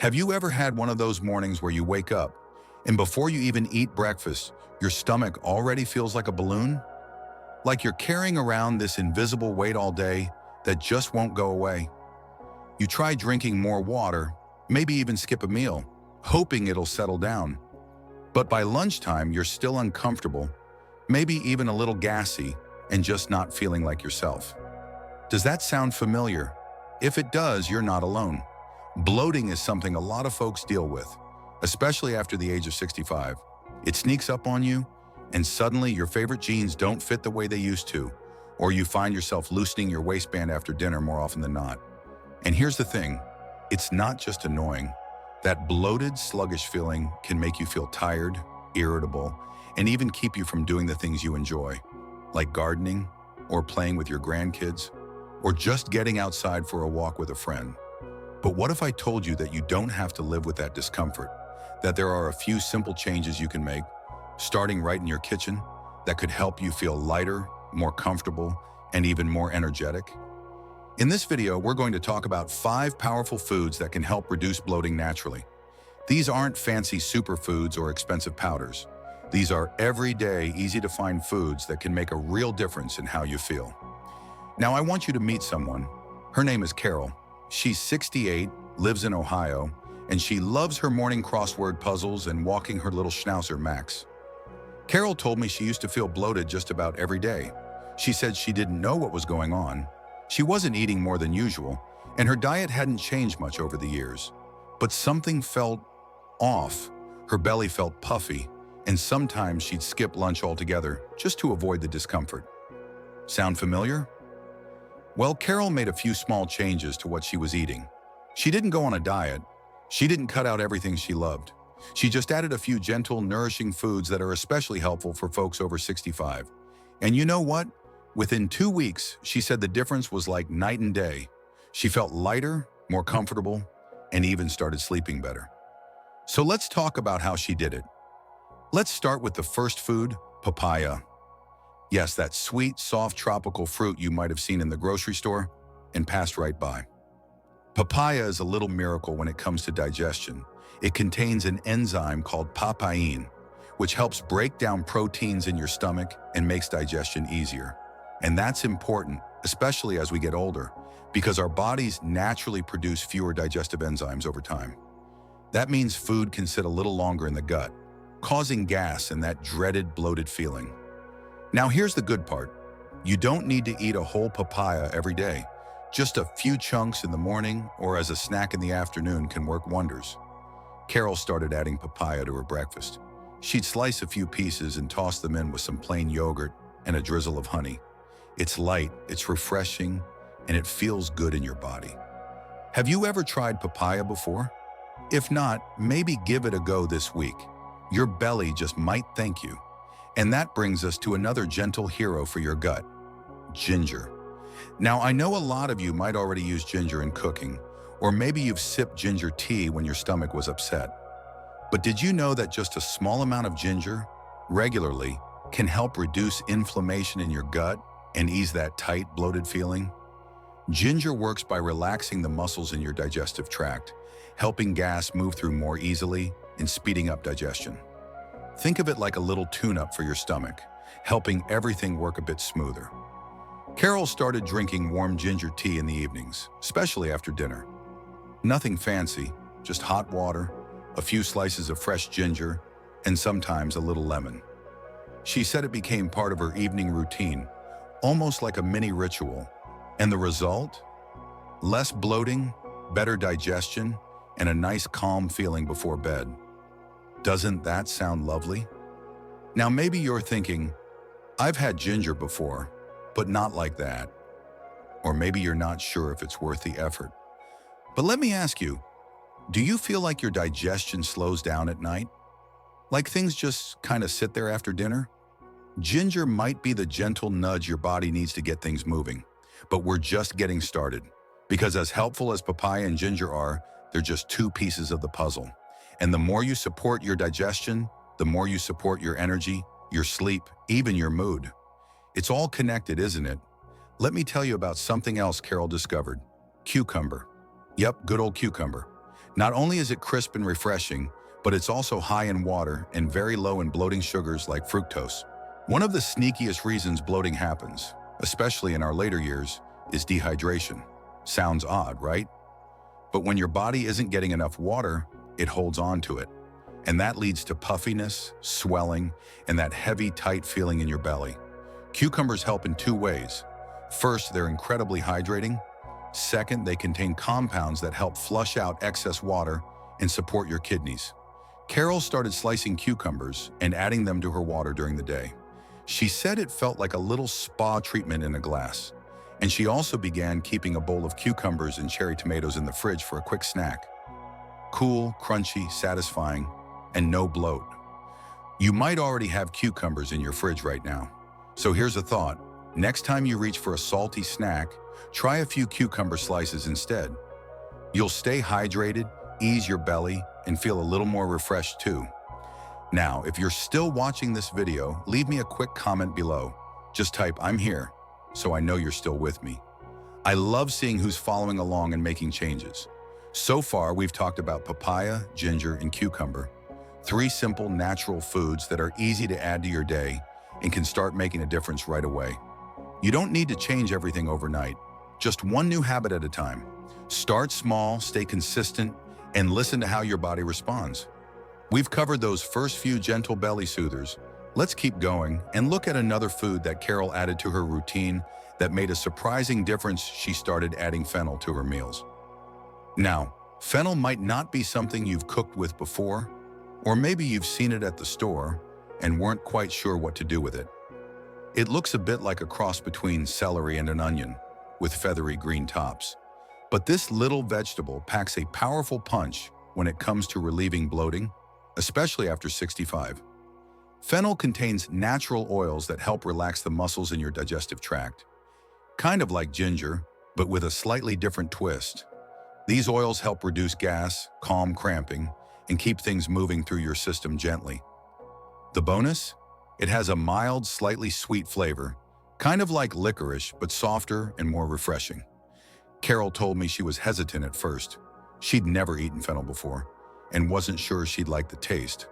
Have you ever had one of those mornings where you wake up and before you even eat breakfast, your stomach already feels like a balloon? Like you're carrying around this invisible weight all day that just won't go away. You try drinking more water, maybe even skip a meal, hoping it'll settle down. But by lunchtime, you're still uncomfortable, maybe even a little gassy, and just not feeling like yourself. Does that sound familiar? If it does, you're not alone. Bloating is something a lot of folks deal with, especially after the age of 65. It sneaks up on you, and suddenly your favorite jeans don't fit the way they used to, or you find yourself loosening your waistband after dinner more often than not. And here's the thing, it's not just annoying. That bloated, sluggish feeling can make you feel tired, irritable, and even keep you from doing the things you enjoy, like gardening, or playing with your grandkids, or just getting outside for a walk with a friend. But what if I told you that you don't have to live with that discomfort, that there are a few simple changes you can make, starting right in your kitchen, that could help you feel lighter, more comfortable, and even more energetic? In this video, we're going to talk about 5 powerful foods that can help reduce bloating naturally. These aren't fancy superfoods or expensive powders. These are everyday, easy-to-find foods that can make a real difference in how you feel. Now, I want you to meet someone. Her name is Carol. She's 68, lives in Ohio, and she loves her morning crossword puzzles and walking her little schnauzer, Max. Carol told me she used to feel bloated just about every day. She said she didn't know what was going on. She wasn't eating more than usual, and her diet hadn't changed much over the years. But something felt off. Her belly felt puffy, and sometimes she'd skip lunch altogether just to avoid the discomfort. Sound familiar? Well, Carol made a few small changes to what she was eating. She didn't go on a diet. She didn't cut out everything she loved. She just added a few gentle, nourishing foods that are especially helpful for folks over 65. And you know what? Within 2 weeks, she said the difference was like night and day. She felt lighter, more comfortable, and even started sleeping better. So let's talk about how she did it. Let's start with the first food, papaya. Yes, that sweet, soft tropical fruit you might have seen in the grocery store and passed right by. Papaya is a little miracle when it comes to digestion. It contains an enzyme called papain, which helps break down proteins in your stomach and makes digestion easier. And that's important, especially as we get older, because our bodies naturally produce fewer digestive enzymes over time. That means food can sit a little longer in the gut, causing gas and that dreaded bloated feeling. Now here's the good part. You don't need to eat a whole papaya every day. Just a few chunks in the morning or as a snack in the afternoon can work wonders. Carol started adding papaya to her breakfast. She'd slice a few pieces and toss them in with some plain yogurt and a drizzle of honey. It's light, it's refreshing, and it feels good in your body. Have you ever tried papaya before? If not, maybe give it a go this week. Your belly just might thank you. And that brings us to another gentle hero for your gut, ginger. Now, I know a lot of you might already use ginger in cooking, or maybe you've sipped ginger tea when your stomach was upset. But did you know that just a small amount of ginger, regularly, can help reduce inflammation in your gut and ease that tight, bloated feeling? Ginger works by relaxing the muscles in your digestive tract, helping gas move through more easily and speeding up digestion. Think of it like a little tune-up for your stomach, helping everything work a bit smoother. Carol started drinking warm ginger tea in the evenings, especially after dinner. Nothing fancy, just hot water, a few slices of fresh ginger, and sometimes a little lemon. She said it became part of her evening routine, almost like a mini ritual. And the result? Less bloating, better digestion, and a nice calm feeling before bed. Doesn't that sound lovely? Now maybe you're thinking, I've had ginger before, but not like that. Or maybe you're not sure if it's worth the effort. But let me ask you, do you feel like your digestion slows down at night? Like things just kind of sit there after dinner? Ginger might be the gentle nudge your body needs to get things moving, but we're just getting started. Because as helpful as papaya and ginger are, they're just 2 pieces of the puzzle. And the more you support your digestion, the more you support your energy, your sleep, even your mood. It's all connected, isn't it? Let me tell you about something else Carol discovered. Cucumber. Yep, good old cucumber. Not only is it crisp and refreshing, but it's also high in water and very low in bloating sugars like fructose. One of the sneakiest reasons bloating happens, especially in our later years, is dehydration. Sounds odd, right? But when your body isn't getting enough water, it holds on to it. And that leads to puffiness, swelling, and that heavy, tight feeling in your belly. Cucumbers help in two ways. First, they're incredibly hydrating. Second, they contain compounds that help flush out excess water and support your kidneys. Carol started slicing cucumbers and adding them to her water during the day. She said it felt like a little spa treatment in a glass. And she also began keeping a bowl of cucumbers and cherry tomatoes in the fridge for a quick snack. Cool, crunchy, satisfying, and no bloat. You might already have cucumbers in your fridge right now. So here's a thought. Next time you reach for a salty snack, try a few cucumber slices instead. You'll stay hydrated, ease your belly, and feel a little more refreshed too. Now, if you're still watching this video, leave me a quick comment below. Just type "I'm here," so I know you're still with me. I love seeing who's following along and making changes. So far, we've talked about papaya, ginger, and cucumber. 3 simple, natural foods that are easy to add to your day and can start making a difference right away. You don't need to change everything overnight. Just one new habit at a time. Start small, stay consistent, and listen to how your body responds. We've covered those first few gentle belly soothers. Let's keep going and look at another food that Carol added to her routine that made a surprising difference. She started adding fennel to her meals. Now, fennel might not be something you've cooked with before, or maybe you've seen it at the store and weren't quite sure what to do with it. It looks a bit like a cross between celery and an onion, with feathery green tops. But this little vegetable packs a powerful punch when it comes to relieving bloating, especially after 65. Fennel contains natural oils that help relax the muscles in your digestive tract. Kind of like ginger, but with a slightly different twist. These oils help reduce gas, calm cramping, and keep things moving through your system gently. The bonus? It has a mild, slightly sweet flavor, kind of like licorice, but softer and more refreshing. Carol told me she was hesitant at first. She'd never eaten fennel before and wasn't sure she'd like the taste.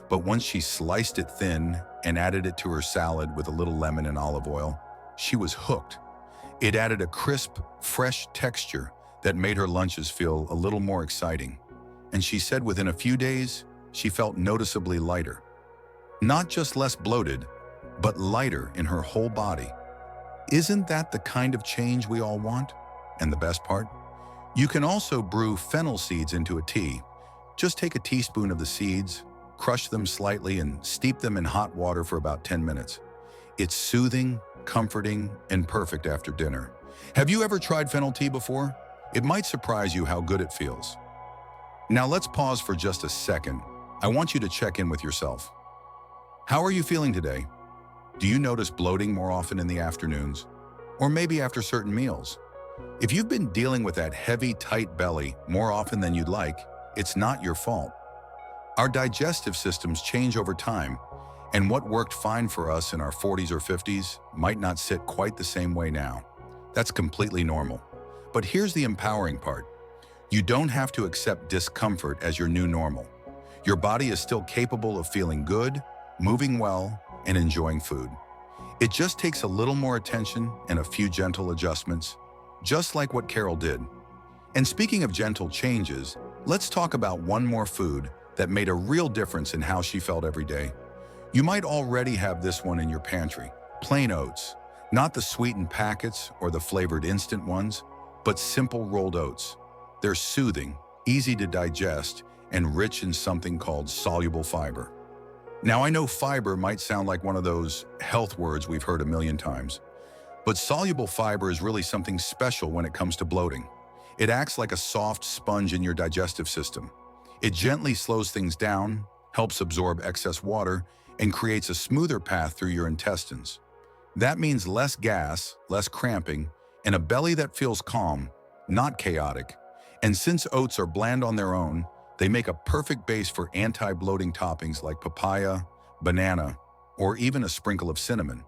But once she sliced it thin and added it to her salad with a little lemon and olive oil, she was hooked. It added a crisp, fresh texture that made her lunches feel a little more exciting. And she said within a few days, she felt noticeably lighter. Not just less bloated, but lighter in her whole body. Isn't that the kind of change we all want? And the best part? You can also brew fennel seeds into a tea. Just take a teaspoon of the seeds, crush them slightly, and steep them in hot water for about 10 minutes. It's soothing, comforting, and perfect after dinner. Have you ever tried fennel tea before? It might surprise you how good it feels. Now let's pause for just a second. I want you to check in with yourself. How are you feeling today? Do you notice bloating more often in the afternoons? Or maybe after certain meals? If you've been dealing with that heavy, tight belly more often than you'd like, it's not your fault. Our digestive systems change over time, and what worked fine for us in our 40s or 50s might not sit quite the same way now. That's completely normal. But here's the empowering part. You don't have to accept discomfort as your new normal. Your body is still capable of feeling good, moving well, and enjoying food. It just takes a little more attention and a few gentle adjustments, just like what Carol did. And speaking of gentle changes, let's talk about one more food that made a real difference in how she felt every day. You might already have this one in your pantry: plain oats. Not the sweetened packets or the flavored instant ones, but simple rolled oats. They're soothing, easy to digest, and rich in something called soluble fiber. Now, I know fiber might sound like one of those health words we've heard a million times, but soluble fiber is really something special when it comes to bloating. It acts like a soft sponge in your digestive system. It gently slows things down, helps absorb excess water, and creates a smoother path through your intestines. That means less gas, less cramping, and a belly that feels calm, not chaotic. And since oats are bland on their own, they make a perfect base for anti-bloating toppings like papaya, banana, or even a sprinkle of cinnamon.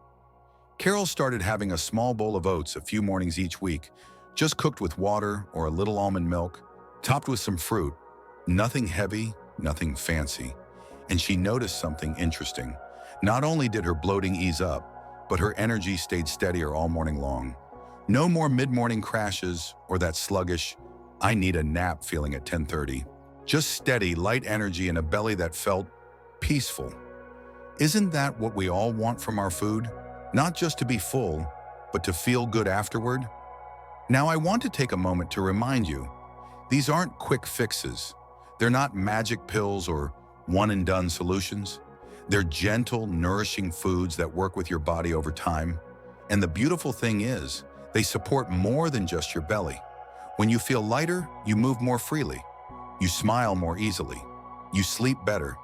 Carol started having a small bowl of oats a few mornings each week, just cooked with water or a little almond milk, topped with some fruit, Nothing heavy, nothing fancy. And she noticed something interesting. Not only did her bloating ease up, but her energy stayed steadier all morning long. No more mid-morning crashes or that sluggish, I need a nap feeling at 10:30. Just steady, light energy and a belly that felt peaceful. Isn't that what we all want from our food? Not just to be full, but to feel good afterward? Now I want to take a moment to remind you, these aren't quick fixes. They're not magic pills or one-and-done solutions. They're gentle, nourishing foods that work with your body over time. And the beautiful thing is, they support more than just your belly. When you feel lighter, you move more freely. You smile more easily. You sleep better.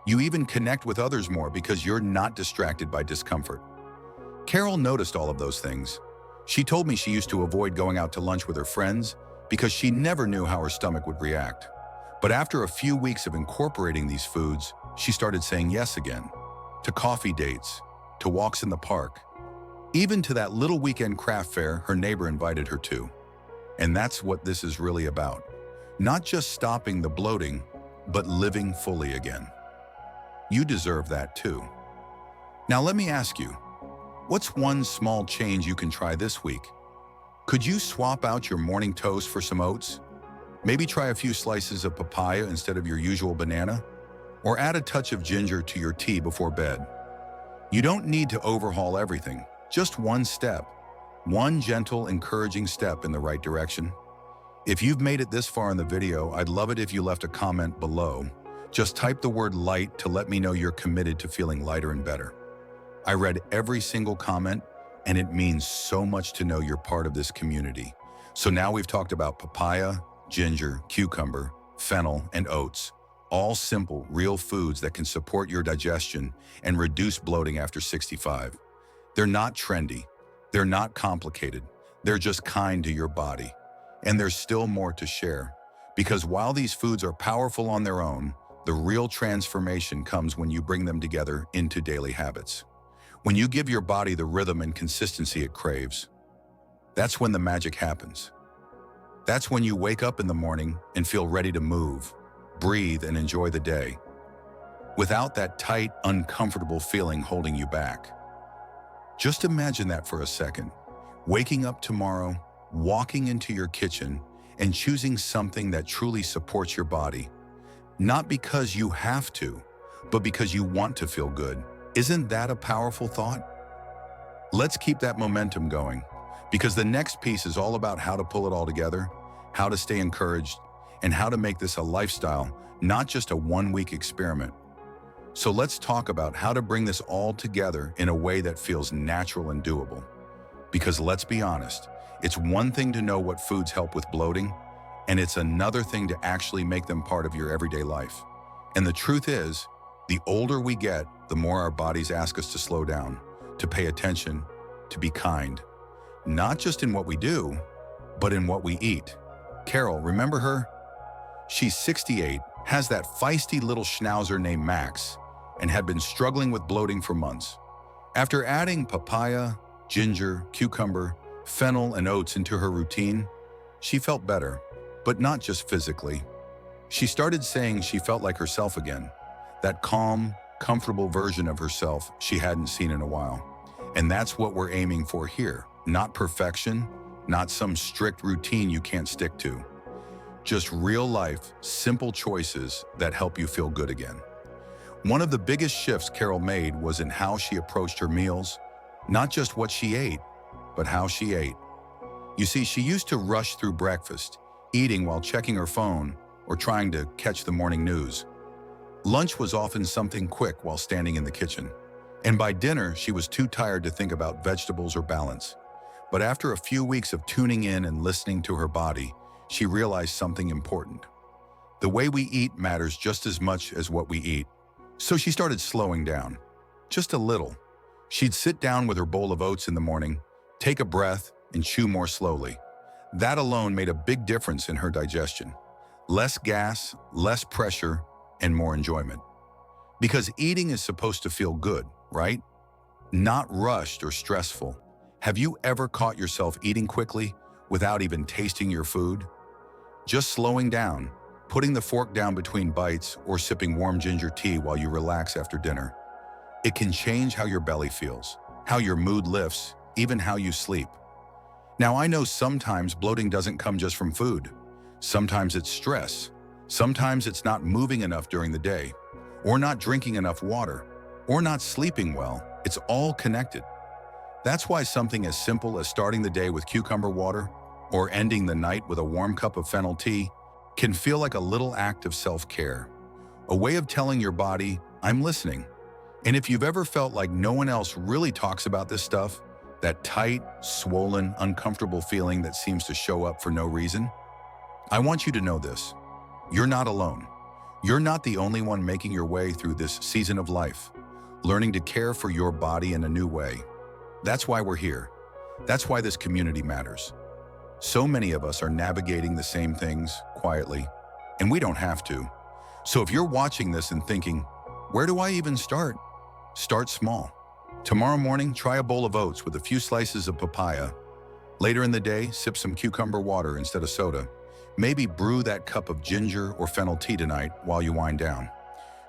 You even connect with others more because you're not distracted by discomfort. Carol noticed all of those things. She told me she used to avoid going out to lunch with her friends because she never knew how her stomach would react. But after a few weeks of incorporating these foods, she started saying yes again. To coffee dates, to walks in the park, even to that little weekend craft fair her neighbor invited her to. And that's what this is really about. Not just stopping the bloating, but living fully again. You deserve that too. Now let me ask you, what's one small change you can try this week? Could you swap out your morning toast for some oats? Maybe try a few slices of papaya instead of your usual banana? Or add a touch of ginger to your tea before bed? You don't need to overhaul everything, just one step. One gentle, encouraging step in the right direction. If you've made it this far in the video, I'd love it if you left a comment below. Just type the word light to let me know you're committed to feeling lighter and better. I read every single comment, and it means so much to know you're part of this community. So now we've talked about papaya, ginger, cucumber, fennel, and oats. All simple, real foods that can support your digestion and reduce bloating after 65. They're not trendy. They're not complicated. They're just kind to your body. And there's still more to share. Because while these foods are powerful on their own, the real transformation comes when you bring them together into daily habits. When you give your body the rhythm and consistency it craves, that's when the magic happens. That's when you wake up in the morning and feel ready to move, breathe, and enjoy the day, without that tight, uncomfortable feeling holding you back. Just imagine that for a second. Waking up tomorrow, walking into your kitchen, and choosing something that truly supports your body. Not because you have to, but because you want to feel good. Isn't that a powerful thought? Let's keep that momentum going, because the next piece is all about how to pull it all together, how to stay encouraged, and how to make this a lifestyle, not just a one-week experiment. So let's talk about how to bring this all together in a way that feels natural and doable. Because let's be honest, it's one thing to know what foods help with bloating, and it's another thing to actually make them part of your everyday life. And the truth is, the older we get, the more our bodies ask us to slow down, to pay attention, to be kind. Not just in what we do, but in what we eat. Carol, remember her? She's 68, has that feisty little schnauzer named Max, and had been struggling with bloating for months. After adding papaya, ginger, cucumber, fennel, and oats into her routine, she felt better, but not just physically. She started saying she felt like herself again, that calm, comfortable version of herself she hadn't seen in a while. And that's what we're aiming for here. Not perfection, not some strict routine you can't stick to. Just real life, simple choices that help you feel good again. One of the biggest shifts Carol made was in how she approached her meals, not just what she ate, but how she ate. You see, she used to rush through breakfast, eating while checking her phone or trying to catch the morning news. Lunch was often something quick while standing in the kitchen. And by dinner, she was too tired to think about vegetables or balance. But after a few weeks of tuning in and listening to her body, she realized something important. The way we eat matters just as much as what we eat. So she started slowing down, just a little. She'd sit down with her bowl of oats in the morning, take a breath, and chew more slowly. That alone made a big difference in her digestion. Less gas, less pressure, and more enjoyment. Because eating is supposed to feel good, right? Not rushed or stressful. Have you ever caught yourself eating quickly without even tasting your food? Just slowing down, putting the fork down between bites, or sipping warm ginger tea while you relax after dinner. It can change how your belly feels, how your mood lifts, even how you sleep. Now, I know sometimes bloating doesn't come just from food. Sometimes it's stress. Sometimes it's not moving enough during the day, or not drinking enough water, or not sleeping well. It's all connected. That's why something as simple as starting the day with cucumber water or ending the night with a warm cup of fennel tea can feel like a little act of self-care, a way of telling your body, I'm listening. And if you've ever felt like no one else really talks about this stuff, that tight, swollen, uncomfortable feeling that seems to show up for no reason, I want you to know this. You're not alone. You're not the only one making your way through this season of life, learning to care for your body in a new way. That's why we're here. That's why this community matters. So many of us are navigating the same things quietly, and we don't have to. So if you're watching this and thinking, where do I even start? Start small. Tomorrow morning, try a bowl of oats with a few slices of papaya. Later in the day, sip some cucumber water instead of soda. Maybe brew that cup of ginger or fennel tea tonight while you wind down.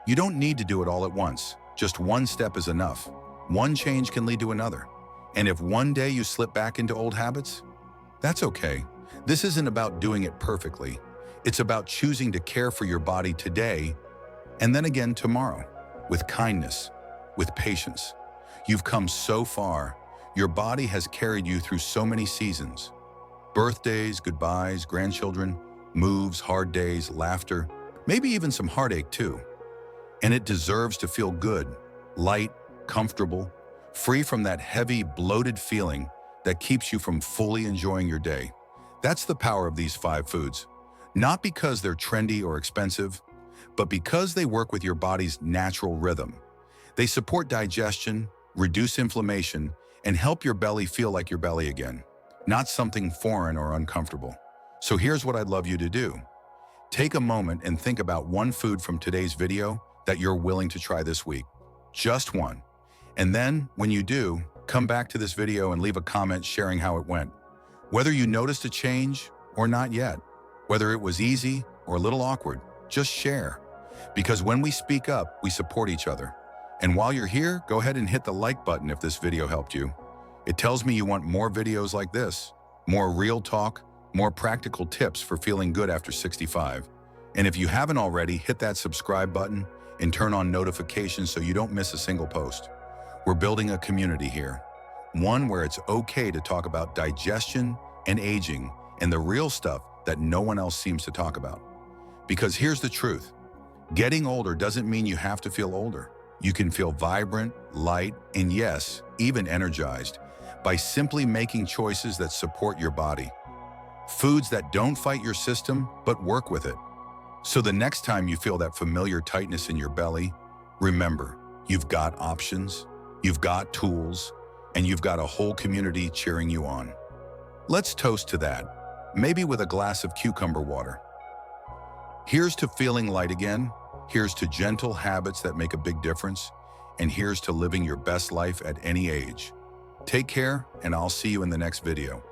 You don't need to do it all at once. Just one step is enough. One change can lead to another. And if one day you slip back into old habits, that's okay. This isn't about doing it perfectly. It's about choosing to care for your body today and then again tomorrow, with kindness, with patience. You've come so far. Your body has carried you through so many seasons. Birthdays, goodbyes, grandchildren, moves, hard days, laughter, maybe even some heartache too. And it deserves to feel good, light, comfortable, free from that heavy, bloated feeling that keeps you from fully enjoying your day. That's the power of these 5 foods. Not because they're trendy or expensive, but because they work with your body's natural rhythm. They support digestion, reduce inflammation, and help your belly feel like your belly again, not something foreign or uncomfortable. So here's what I'd love you to do. Take a moment and think about one food from today's video that you're willing to try this week. Just one. And then, when you do, come back to this video and leave a comment sharing how it went. Whether you noticed a change or not yet, whether it was easy or a little awkward, just share. Because when we speak up, we support each other. And while you're here, go ahead and hit the like button if this video helped you. It tells me you want more videos like this, more real talk, more practical tips for feeling good after 65. And if you haven't already, hit that subscribe button and turn on notifications so you don't miss a single post. We're building a community here, one where it's okay to talk about digestion and aging and the real stuff that no one else seems to talk about. Because here's the truth. Getting older doesn't mean you have to feel older. You can feel vibrant, light, and yes, even energized by simply making choices that support your body. Foods that don't fight your system, but work with it. So the next time you feel that familiar tightness in your belly, remember, you've got options, you've got tools, and you've got a whole community cheering you on. Let's toast to that, maybe with a glass of cucumber water. Here's to feeling light again. Here's to gentle habits that make a big difference. And here's to living your best life at any age. Take care, and I'll see you in the next video.